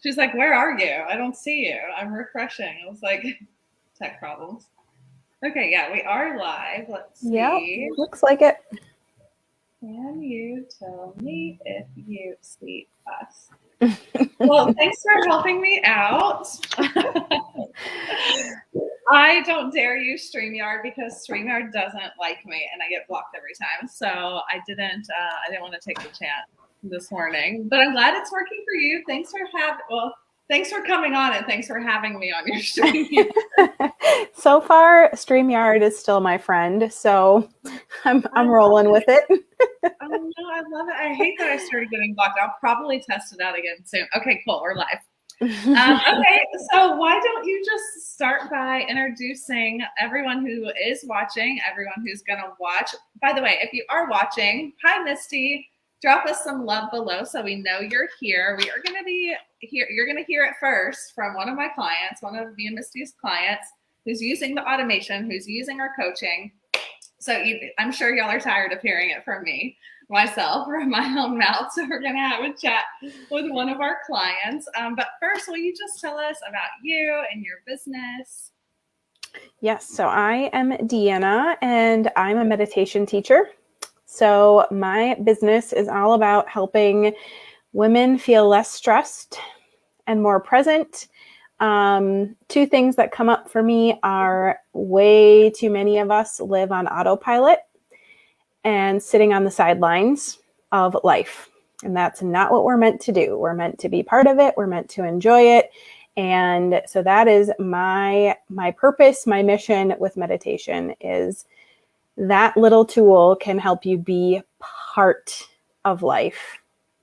She's like, where are you? I don't see you. I'm refreshing. I was like, tech problems. Okay, yeah, we are live. Let's Yep, see. looks like it. Can you tell me if you see us? Well, thanks for helping me out. I don't dare use StreamYard because StreamYard doesn't like me and I get blocked every time. So I didn't want to take the chance this morning. But I'm glad it's working for you. Thanks for coming on and thanks for having me on your stream. So far, StreamYard is still my friend, so I'm rolling with it. Oh no, I love it. I hate that I started getting blocked. I'll probably test it out again soon. Okay, cool. We're live. Okay, so why don't you just start by introducing everyone who is watching, everyone who's going to watch. By the way, if you are watching, hi, Misty. Drop us some love below so we know you're here. We are going to be here. You're going to hear it first from one of my clients, one of me and Misty's clients, who's using the automation, who's using our coaching. So I'm sure y'all are tired of hearing it from me, myself, from my own mouth. So we're going to have a chat with one of our clients. But first, will you just tell us about you and your business? Yes, so I am Deanna and I'm a meditation teacher. So my business is all about helping women feel less stressed and more present. Two things that come up for me are way too many of us live on autopilot and sitting on the sidelines of life. And that's not what we're meant to do. We're meant to be part of it. We're meant to enjoy it. And so that is my purpose, my mission with meditation is that little tool can help you be part of life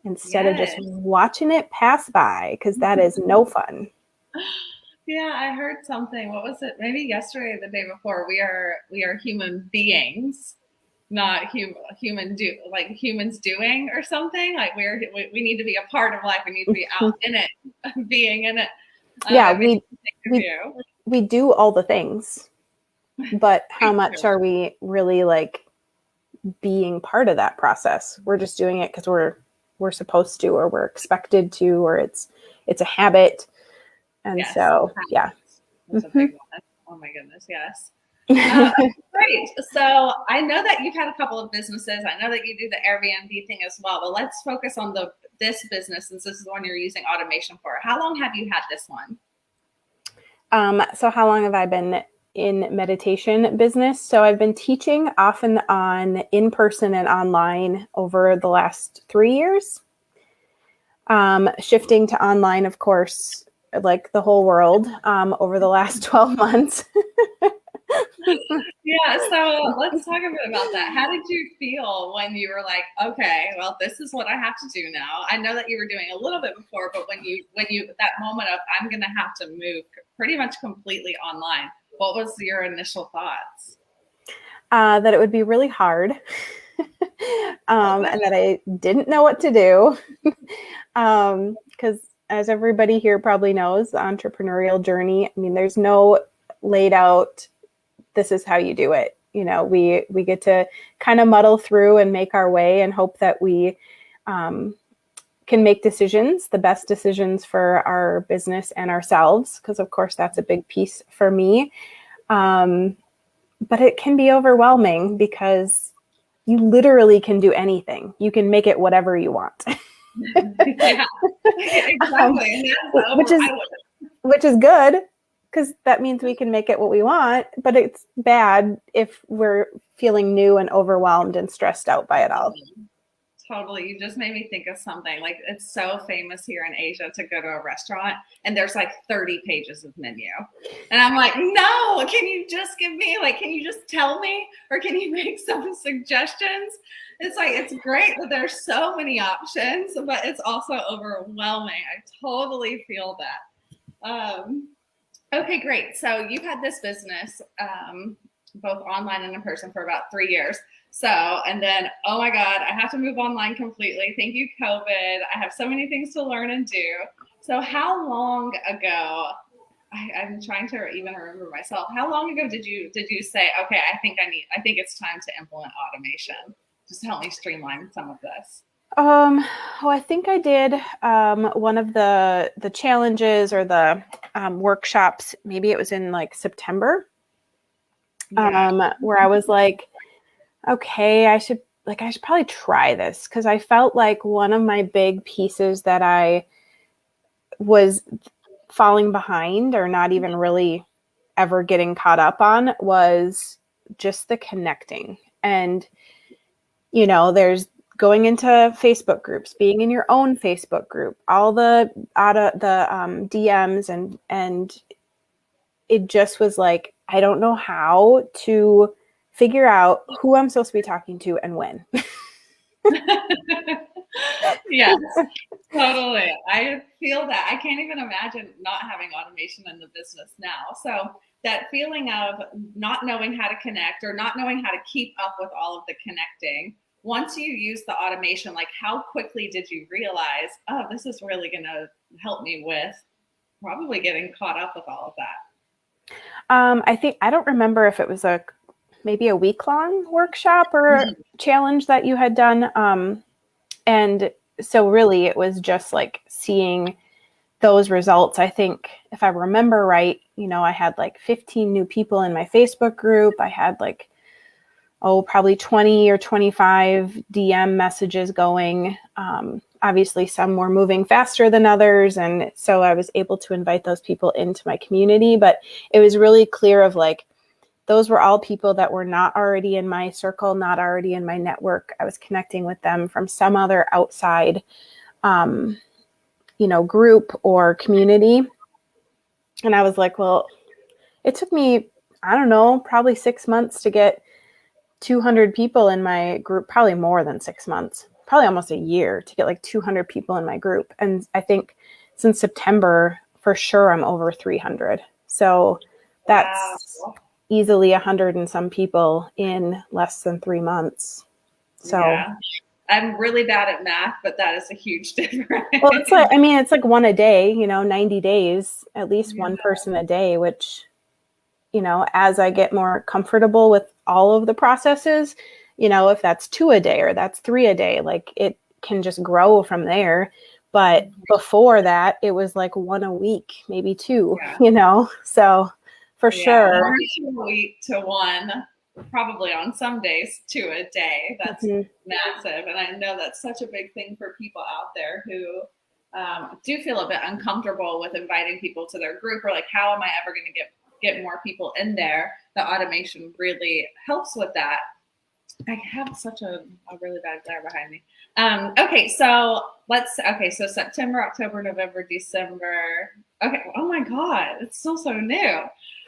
instead of just watching it pass by, because that is no fun. Yeah, I heard something. What was it? Maybe yesterday or the day before. We are human beings, not humans doing or something. Like we need to be a part of life. We need to be out in it, being in it. Yeah, we do all the things, but how much are we really like being part of that process? We're just doing it because we're supposed to, or we're expected to, or it's a habit. And so, yeah. That's a big one. Oh my goodness, yes. Great. So I know that you've had a couple of businesses. I know that you do the Airbnb thing as well, but let's focus on this business since this is the one you're using automation for. How long have you had this one? So how long have I been in meditation business? So I've been teaching off and on in person and online over the last 3 years. Shifting to online, of course, like the whole world, over the last 12 months. Yeah, so let's talk a bit about that. How did you feel when you were like, okay, well, this is what I have to do now? I know that you were doing a little bit before, but when you that moment of I'm going to have to move pretty much completely online, what was your initial thoughts? That it would be really hard, and that I didn't know what to do, because as everybody here probably knows, the entrepreneurial journey, I mean, there's no laid out, this is how you do it. You know, we get to kind of muddle through and make our way and hope that we can make decisions, the best decisions for our business and ourselves, because of course that's a big piece for me. But it can be overwhelming because you literally can do anything. You can make it whatever you want. Yeah, exactly. Which is good, because that means we can make it what we want, but it's bad if we're feeling new and overwhelmed and stressed out by it all. Totally. You just made me think of something. Like, it's so famous here in Asia to go to a restaurant and there's like 30 pages of menu. And I'm like, no, can you just give me, like, can you just tell me, or can you make some suggestions? It's like, it's great that there's so many options, but it's also overwhelming. I totally feel that. Okay, great. So you've had this business, both online and in person, for about 3 years. So, and then, oh my God, I have to move online completely. Thank you, COVID. I have so many things to learn and do. So how long ago, I'm trying to even remember myself, how long ago did you say, okay, I think it's time to implement automation. Just help me streamline some of this. I think I did one of the challenges or the workshops. Maybe it was in like September, where I was like, okay, I should probably try this, because I felt like one of my big pieces that I was falling behind or not even really ever getting caught up on was just the connecting. And, there's going into Facebook groups, being in your own Facebook group, all the DMs, and it just was like, I don't know how to figure out who I'm supposed to be talking to and when. Yes, totally. I feel that. I can't even imagine not having automation in the business now. So that feeling of not knowing how to connect or not knowing how to keep up with all of the connecting, once you use the automation, like how quickly did you realize, oh, this is really going to help me with probably getting caught up with all of that? I don't remember if it was maybe a week-long workshop or challenge that you had done. And so really it was just like seeing those results. I think if I remember right, I had like 15 new people in my Facebook group. I had like, probably 20 or 25 DM messages going. Obviously some were moving faster than others. And so I was able to invite those people into my community, but it was really clear of like, those were all people that were not already in my circle, not already in my network. I was connecting with them from some other outside, group or community. And I was like, well, it took me, I don't know, probably 6 months to get 200 people in my group, probably more than 6 months, probably almost a year to get like 200 people in my group. And I think since September, for sure, I'm over 300. So that's easily 100 and some people in less than 3 months. So yeah. I'm really bad at math, but that is a huge difference. Well, it's like one a day, 90 days, at least one person a day, which, as I get more comfortable with all of the processes, if that's 2 a day or that's 3 a day, like it can just grow from there. But before that, it was like 1 a week, maybe 2, so for sure. 1 a week to 1, probably on some days 2 a day. That's massive. And I know that's such a big thing for people out there who do feel a bit uncomfortable with inviting people to their group, or like, how am I ever going to get more people in there? The automation really helps with that. I have such a really bad glare behind me. So September, October, November, December. Okay. Oh my God. It's still so new.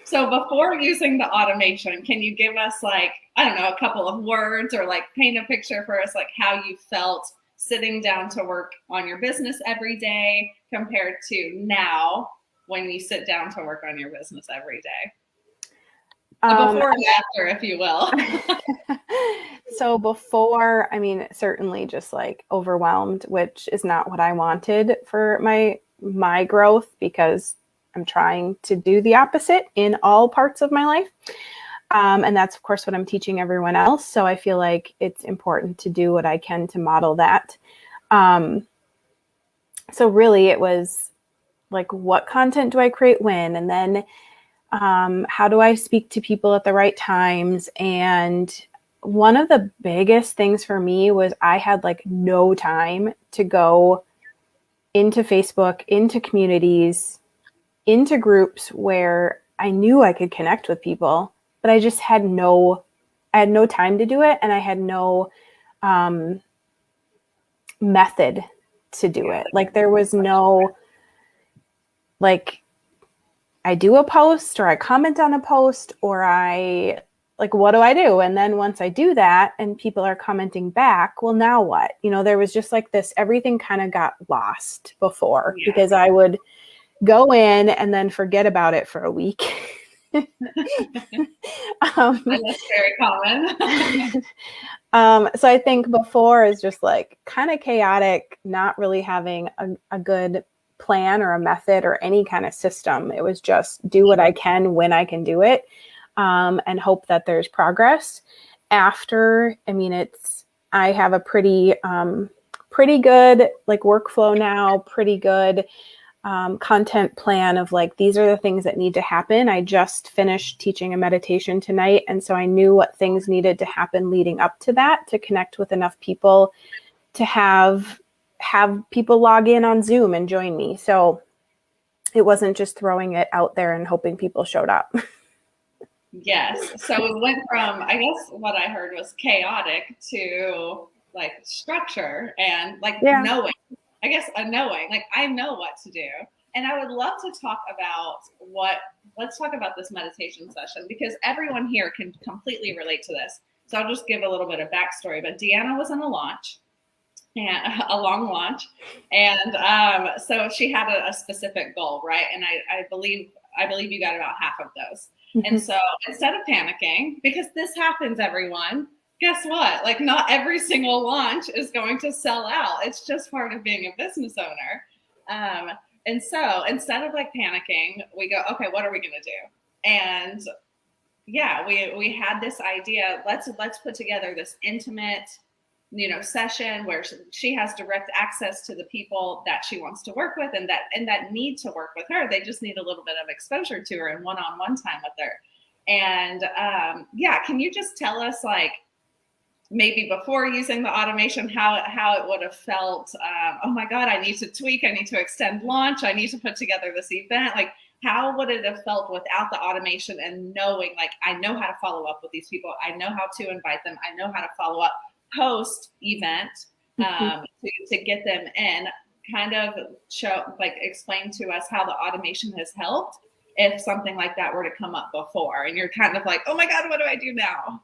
So before using the automation, can you give us like, I don't know, a couple of words or like paint a picture for us, like how you felt sitting down to work on your business every day compared to now when you sit down to work on your business every day? Before and after, if you will. So before, certainly just like overwhelmed, which is not what I wanted for my growth, because I'm trying to do the opposite in all parts of my life. And that's, of course, what I'm teaching everyone else. So I feel like it's important to do what I can to model that. So really it was like, what content do I create when? And then how do I speak to people at the right times? And one of the biggest things for me was I had like no time to go into Facebook, into communities, into groups where I knew I could connect with people, but I just had no time to do it. And I had no method to do it. Like there was no, like, I do a post or I comment on a post or what do I do? And then once I do that and people are commenting back, well, now what? There was just like this, everything kind of got lost before because I would go in and then forget about it for a week. That's very common. So I think before is just like kind of chaotic, not really having a good plan or a method or any kind of system. It was just do what I can when I can do it, and hope that there's progress. After, I have a pretty pretty good like workflow now, pretty good content plan of like, these are the things that need to happen. I just finished teaching a meditation tonight. And so I knew what things needed to happen leading up to that to connect with enough people to have people log in on Zoom and join me. So it wasn't just throwing it out there and hoping people showed up. Yes. So it went from, I guess what I heard was chaotic to like structure and like knowing, I guess a knowing, like I know what to do. And I would love to talk about let's talk about this meditation session because everyone here can completely relate to this. So I'll just give a little bit of backstory, but Deanna was on a launch, and a long launch. And so she had a specific goal, right? And I believe you got about half of those. Mm-hmm. And so instead of panicking, because this happens, everyone, guess what? Like not every single launch is going to sell out. It's just part of being a business owner. And so instead of like panicking, we go, okay, what are we going to do? And yeah, we had this idea. Let's put together this intimate, session where she has direct access to the people that she wants to work with and that need to work with her. They just need a little bit of exposure to her and one-on-one time with her. And can you just tell us like maybe before using the automation, how it would have felt? Oh my God, I need to tweak, I need to extend launch, I need to put together this event. Like how would it have felt without the automation and knowing like, I know how to follow up with these people. I know how to invite them. I know how to follow up post event to get them in, kind of explain to us how the automation has helped if something like that were to come up before and you're kind of like, oh my God, what do I do now?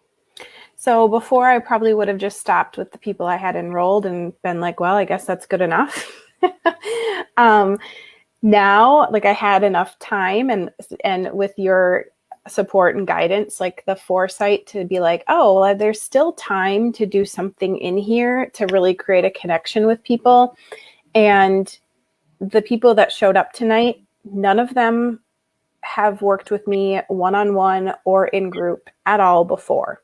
So before I probably would have just stopped with the people I had enrolled and been like, well, I guess that's good enough. Now, like I had enough time and with your support and guidance, like the foresight to be like, oh, well, there's still time to do something in here to really create a connection with people. And the people that showed up tonight, none of them have worked with me one-on-one or in group at all before,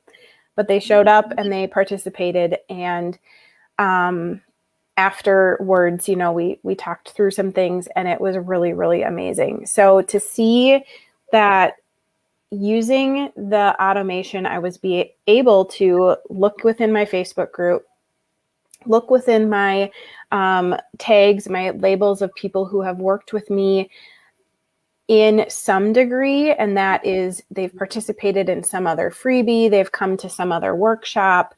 but they showed up and they participated. And afterwards, we talked through some things and it was really, really amazing. So to see that using the automation, I was able to look within my Facebook group, look within my tags, my labels of people who have worked with me in some degree. And that is they've participated in some other freebie, they've come to some other workshop,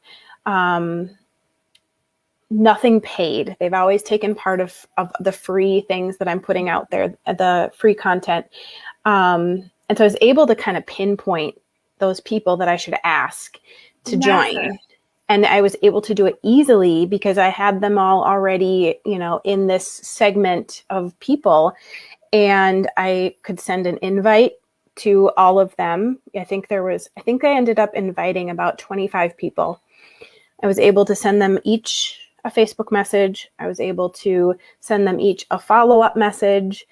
nothing paid. They've always taken part of the free things that I'm putting out there, the free content. And so I was able to kind of pinpoint those people that I should ask to join. And I was able to do it easily because I had them all already, in this segment of people. And I could send an invite to all of them. I think I ended up inviting about 25 people. I was able to send them each a Facebook message. I was able to send them each a follow-up message.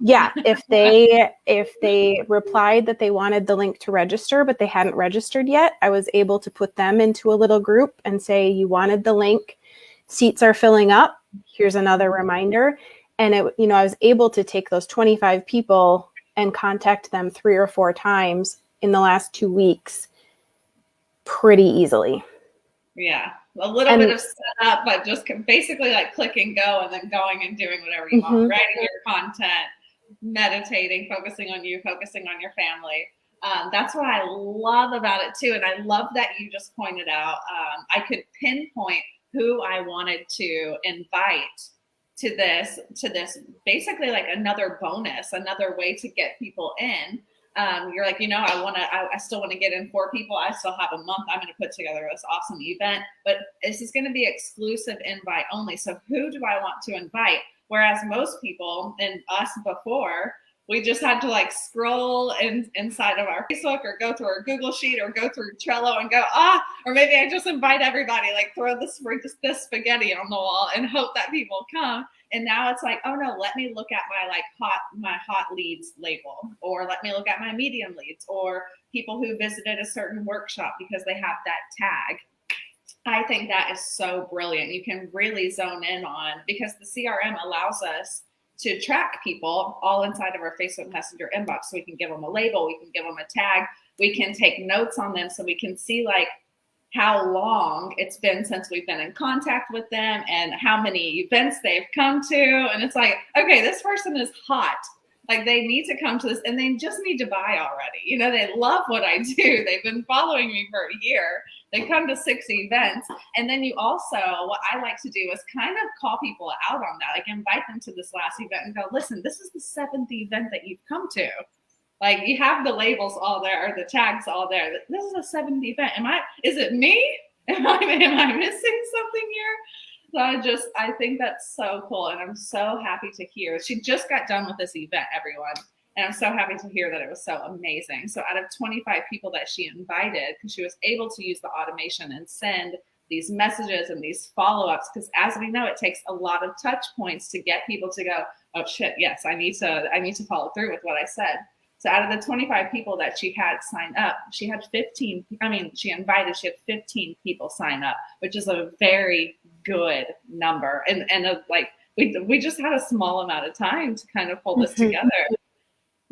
Yeah, if they replied that they wanted the link to register, but they hadn't registered yet, I was able to put them into a little group and say, you wanted the link, seats are filling up, here's another reminder. And I was able to take those 25 people and contact them 3 or 4 times in the last 2 weeks pretty easily. Yeah. A little bit of setup, but just basically like click and go and then going and doing whatever you want, writing your content, meditating, focusing on you, focusing on your family. That's what I love about it too. And I love that you just pointed out, I could pinpoint who I wanted to invite to this basically like another bonus, another way to get people in. You're like, I still want to get in 4 people. I still have a month. I'm going to put together this awesome event, but this is going to be exclusive invite only. So who do I want to invite? Whereas most people and us before, we just had to like scroll inside of our Facebook or go through our Google Sheet or go through Trello and go, or maybe I just invite everybody, like throw this spaghetti on the wall and hope that people come. And now it's like, oh no, let me look at my hot leads label, or let me look at my medium leads, or people who visited a certain workshop because they have that tag. I think that is so brilliant. You can really zone in on, because the CRM allows us to track people all inside of our Facebook Messenger inbox. So we can give them a label, we can give them a tag, we can take notes on them, so we can see like how long it's been since we've been in contact with them and how many events they've come to. And it's like, okay, this person is hot. Like they need to come to this and they just need to buy already. You know, they love what I do. They've been following me for a year. They come to 6 events. And then you also, what I like to do is kind of call people out on that, like invite them to this last event and go, listen, this is the 7th event that you've come to. Like you have the labels all there, or the tags all there. This is a 7th event. Is it me? Am I missing something here? So I think that's so cool. And I'm so happy to hear. She just got done with this event, everyone. And I'm so happy to hear that it was so amazing. So out of 25 people that she invited, because she was able to use the automation and send these messages and these follow-ups, because as we know, it takes a lot of touch points to get people to go, oh shit, yes, I need to follow through with what I said. So out of the 25 people that she had sign up, she had 15 people sign up, which is a very good number. And like we just had a small amount of time to kind of pull this together.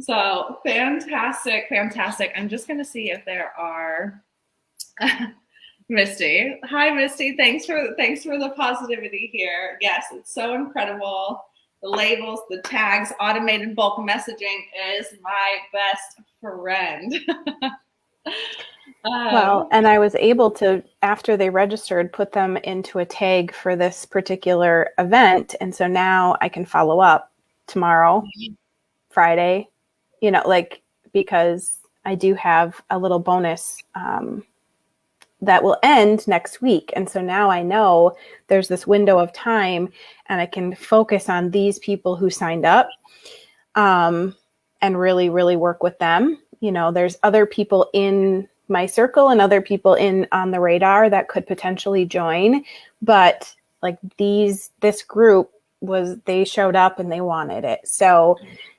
So fantastic. I'm just going to see if there are Misty. Hi, Misty. Thanks for the positivity here. Yes, it's so incredible. The labels, the tags, automated bulk messaging is my best friend. Well, and I was able to, after they registered, put them into a tag for this particular event. And so now I can follow up tomorrow, Friday, because I do have a little bonus that will end next week. And so now I know there's this window of time and I can focus on these people who signed up and really, really work with them. There's other people in my circle and other people on the radar that could potentially join. But like this group they showed up and they wanted it. So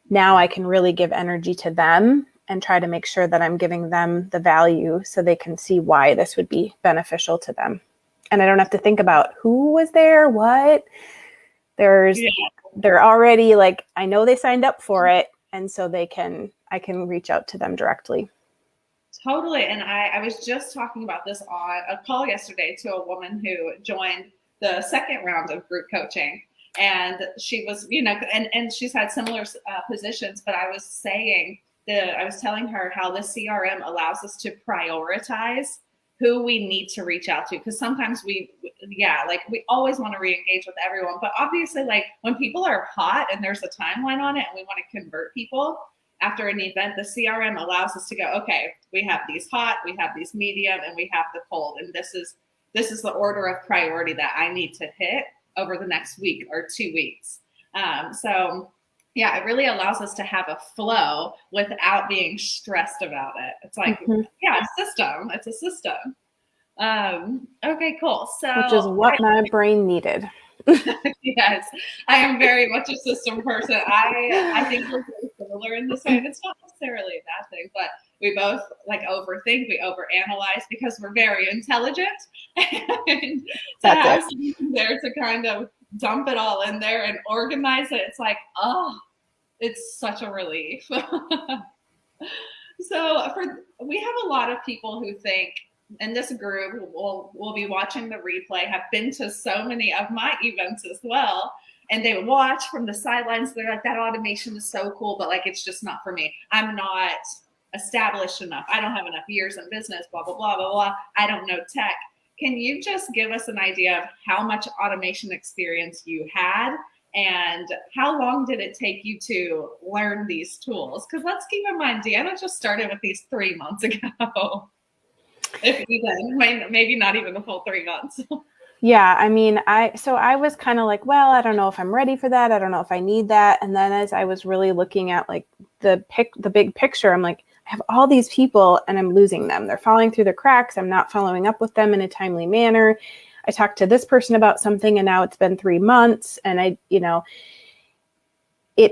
now I can really give energy to them and try to make sure that I'm giving them the value so they can see why this would be beneficial to them. And I don't have to think about who was there, what. They're already like, I know they signed up for it. And so I can reach out to them directly. Totally. And I was just talking about this on a call yesterday to a woman who joined the second round of group coaching. And she was, and she's had similar positions, but I was telling her how the CRM allows us to prioritize who we need to reach out to. Because sometimes we always want to re-engage with everyone. But obviously, like when people are hot and there's a timeline on it and we want to convert people after an event, the CRM allows us to go, okay, we have these hot, we have these medium, and we have the cold. And this is the order of priority that I need to hit over the next week or 2 weeks. Yeah, it really allows us to have a flow without being stressed about it. It's like, it's a system. Okay, cool. So, which is what my brain needed. Yes, I am very much a system person. I think we're very similar in this way. And it's not necessarily a bad thing, but we both like overthink, we overanalyze because we're very intelligent. And to have someone there to kind of dump it all in there and organize it, it's like, oh, it's such a relief. So we have a lot of people who think, and this group will be watching the replay, have been to so many of my events as well. And they watch from the sidelines. They're like, that automation is so cool, but like, it's just not for me. I'm not established enough. I don't have enough years in business, blah, blah, blah, blah, blah. I don't know tech. Can you just give us an idea of how much automation experience you had and how long did it take you to learn these tools? Because let's keep in mind, Deanna just started with these 3 months ago. If even, maybe not even the full 3 months. Yeah, I mean, I was kind of like, well, I don't know if I'm ready for that. I don't know if I need that. And then as I was really looking at like the big picture, I'm like, I have all these people and I'm losing them. They're falling through the cracks. I'm not following up with them in a timely manner. I talked to this person about something and now it's been 3 months. And it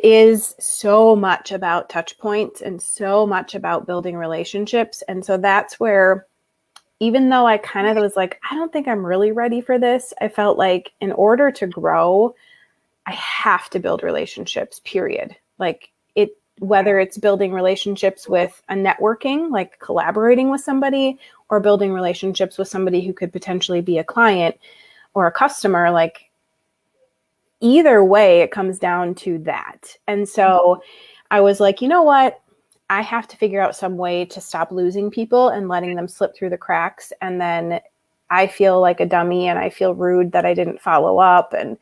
is so much about touch points and so much about building relationships. And so that's where even though I kind of was like, I don't think I'm really ready for this, I felt like in order to grow, I have to build relationships, period. Like it, whether it's building relationships with a networking, like collaborating with somebody, or building relationships with somebody who could potentially be a client or a customer, like either way, it comes down to that. And so I was like, you know what? I have to figure out some way to stop losing people and letting them slip through the cracks. And then I feel like a dummy and I feel rude that I didn't follow up and,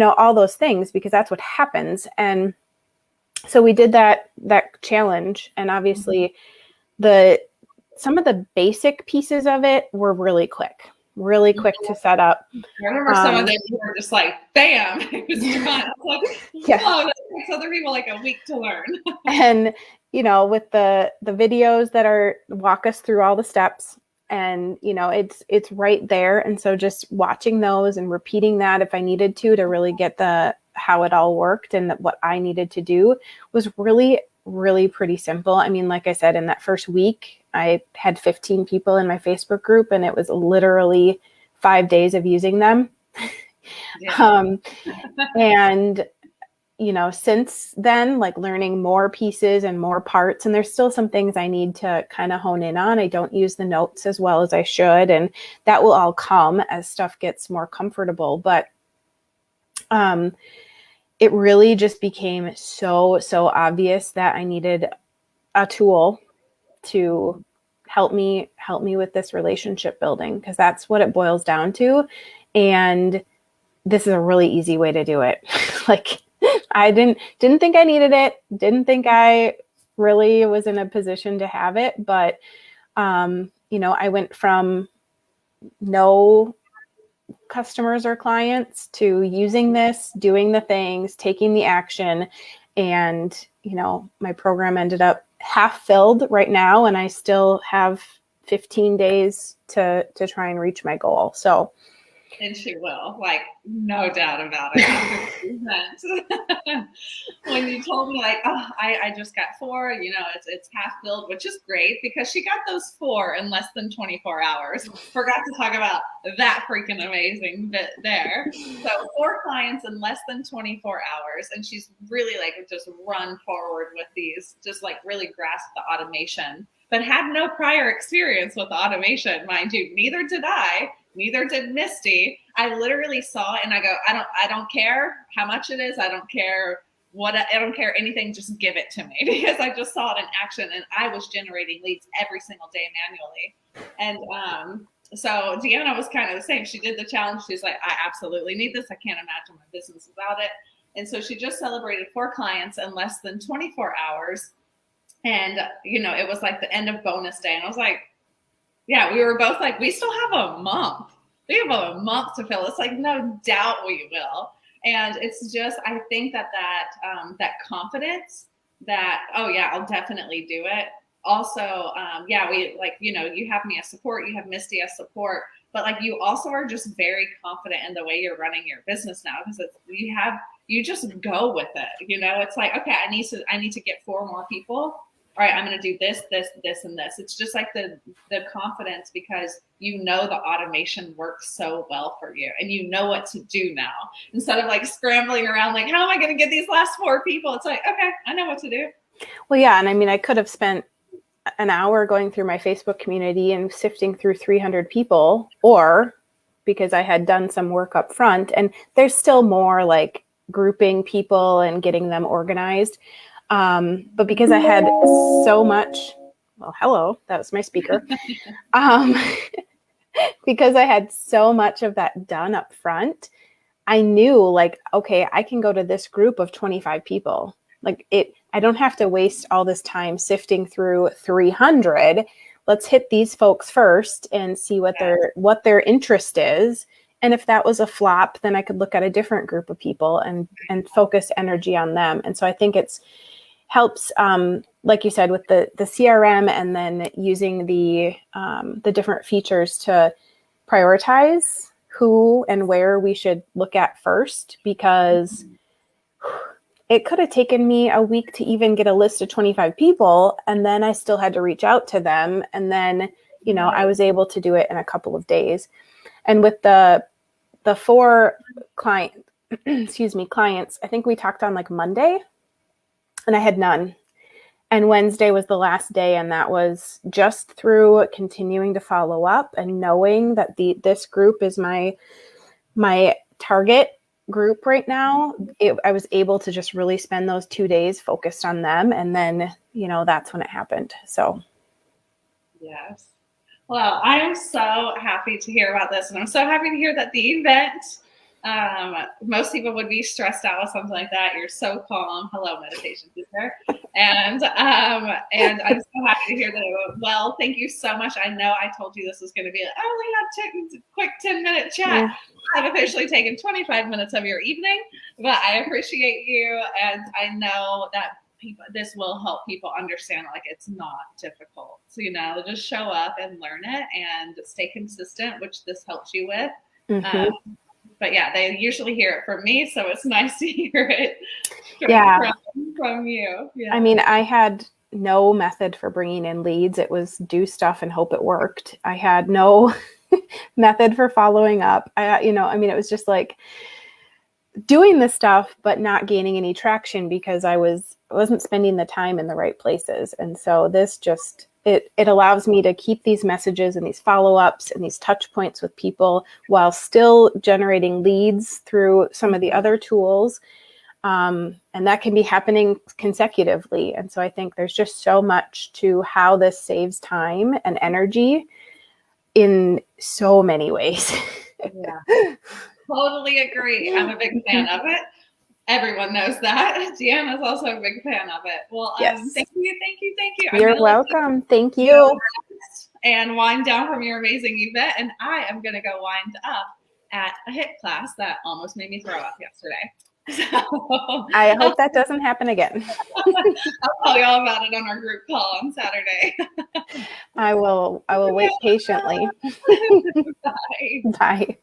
all those things, because that's what happens. And so we did that challenge. And obviously some of the basic pieces of it were really quick to set up. I remember some of them were just like, bam, it was done. I was like, yeah. Oh, that takes other people like a week to learn. And, with the videos that are walk us through all the steps, and, it's right there. And so just watching those and repeating that if I needed to really get how it all worked and what I needed to do was really, really pretty simple. I mean, like I said, in that first week, I had 15 people in my Facebook group, and it was literally 5 days of using them. Yeah. And, since then, like learning more pieces and more parts, and there's still some things I need to kind of hone in on. I don't use the notes as well as I should, and that will all come as stuff gets more comfortable. But it really just became so obvious that I needed a tool to help me with this relationship building, because that's what it boils down to. And this is a really easy way to do it. Like I didn't think I needed it. Didn't think I really was in a position to have it. But, I went from no customers or clients to using this, doing the things, taking the action. And, my program ended up half filled right now, and I still have 15 days to try and reach my goal. So, and she will, like, no doubt about it. When you told me, like, oh, I just got 4, it's half filled, which is great because she got those 4 in less than 24 hours. Forgot to talk about that freaking amazing bit there. So 4 clients in less than 24 hours. And she's really like just run forward with these, just like really grasp the automation, but had no prior experience with automation, mind you. Neither did I. Neither did Misty. I literally saw it and I go, I don't care how much it is. I don't care I don't care anything. Just give it to me, because I just saw it in action, and I was generating leads every single day manually. And so Deanna was kind of the same. She did the challenge. She's like, I absolutely need this. I can't imagine my business without it. And so she just celebrated 4 clients in less than 24 hours. And, it was like the end of bonus day. And I was like, yeah, we were both like, we still have a month. We have a month to fill. It's like, no doubt we will. And it's just, I think that confidence that, oh yeah, I'll definitely do it. Also, we like, you have me as support, you have Misty as support, but like you also are just very confident in the way you're running your business now, because you just go with it. It's like, okay, I need to get 4 more people. All right, I'm going to do this, this, this, and this. It's just like the confidence, because the automation works so well for you, and you know what to do now. Instead of like scrambling around, like, how am I going to get these last 4 people? It's like, okay, I know what to do. Well, yeah. And I mean, I could have spent an hour going through my Facebook community and sifting through 300 people, or because I had done some work up front, and there's still more like grouping people and getting them organized. But because I had so much, well, hello, that was my speaker. Because I had so much of that done up front, I knew like, okay, I can go to this group of 25 people. Like I don't have to waste all this time sifting through 300. Let's hit these folks first and see what their interest is. And if that was a flop, then I could look at a different group of people and focus energy on them. And so I think helps, like you said, with the CRM, and then using the different features to prioritize who and where we should look at first, because it could have taken me a week to even get a list of 25 people, and then I still had to reach out to them, and then I was able to do it in a couple of days. And with the 4 clients, I think we talked on like Monday, and I had none. And Wednesday was the last day, and that was just through continuing to follow up and knowing that this group is my target group right now. I was able to just really spend those 2 days focused on them, and then that's when it happened. So yes. Well, I am so happy to hear about this, and I'm so happy to hear that the event. Most people would be stressed out with something like that. You're so calm. Hello, meditation teacher. And I'm so happy to hear that it went well. Thank you so much. I know I told you this was going to be only a quick 10-minute chat. Yeah. I've officially taken 25 minutes of your evening, but I appreciate you, and I know that this will help people understand like it's not difficult. So just show up and learn it and stay consistent, which this helps you with. Mm-hmm. But yeah, they usually hear it from me, so it's nice to hear it from you. Yeah. I mean, I had no method for bringing in leads. It was do stuff and hope it worked. I had no method for following up. It was just like doing the stuff, but not gaining any traction because I wasn't spending the time in the right places. And so this just, it allows me to keep these messages and these follow-ups and these touch points with people while still generating leads through some of the other tools. And that can be happening consecutively. And so I think there's just so much to how this saves time and energy in so many ways. Yeah. Totally agree. I'm a big fan of it. Everyone knows that. Deanna's also a big fan of it. Well, yes. Thank you. You're welcome. Thank you. And wind down from your amazing event. And I am going to go wind up at a HIIT class that almost made me throw up yesterday. So, I hope that doesn't happen again. I'll tell you all about it on our group call on Saturday. I will wait patiently. Bye. Bye.